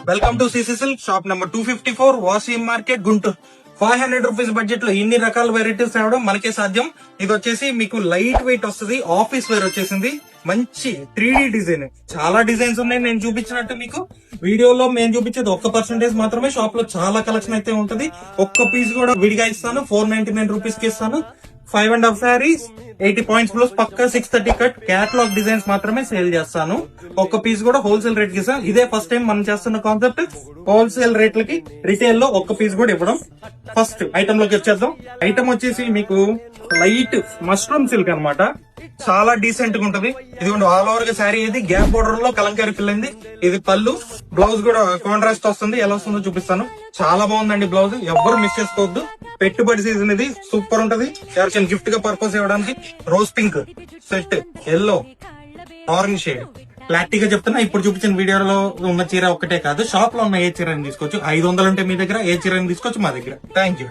Welcome to CC Silk shop number 254 Waseem market Guntur. 500 rupees budget లో ఇన్ని రకాల వెరైటీస్ రావడం మనకే సాధ్యం. ఇది వచ్చేసి మీకు లైట్ వెయిట్ వస్తుంది, ఆఫీస్ వేర్ వచ్చేసింది, మంచి 3D డిజైన్. చాలా డిజైన్స్ ఉన్నాయి. నేను చూపించినట్టు మీకు వీడియోలో మేము చూపించేది 1% మాత్రమే. షాప్ లో చాలా కలెక్షన్ అయితే ఉంటది. ఒక్క పీస్ కూడా విడిగా ఇస్తాను, 499 రూపీస్ కి ఇస్తాను. 5.5 సారీస్, 80 పాయింట్స్ ప్లస్ పక్కా 630 కట్ క్యాటలాగ్ డిజైన్స్ మాత్రమే సేల్ చేస్తాను. ఒక్క పీస్ కూడా హోల్సేల్ రేట్ కి ఇస్తాను. ఇదే ఫస్ట్ టైం మనం చేస్తున్న కాన్సెప్ట్. హోల్సేల్ రేట్లకి రిటైల్ లో ఒక్క పీస్ కూడా ఇవ్వడం. ఫస్ట్ ఐటమ్ లోకి వచ్చేద్దాం. ఐటమ్ వచ్చేసి మీకు లైట్ మష్రూమ్ సిల్క్ అన్నమాట. చాలా డీసెంట్ గా ఉంటది. ఇదిగోండి ఆల్ ఓవర్ గా శారీ ఇది గ్యాప్ బోర్డర్ లో కలంకారీ ఫిల్ అయింది. ఇది పళ్ళు, బ్లౌజ్ కూడా కాంట్రాస్ట్ వస్తుంది. ఎలా వస్తుందో చూపిస్తాను. చాలా బాగుందండి బ్లౌజ్, ఎవ్వరు మిస్ చేసుకోవద్దు. పెట్టుబడి సీజన్ ఇది, సూపర్ ఉంటది. ఎవరికైనా గిఫ్ట్ గా పర్పస్ ఇవ్వడానికి. Rose pink set, yellow, orange shade. క్లారిటీగా చెప్తున్నా, ఇప్పుడు చూపించిన వీడియోలో ఉన్న చీర ఒక్కటే కాదు, షాప్ లో ఉన్న ఏ చీరని తీసుకోవచ్చు. 500 ఉంటే మీ దగ్గర, ఏ చీరని తీసుకోవచ్చు మా దగ్గర. Thank you.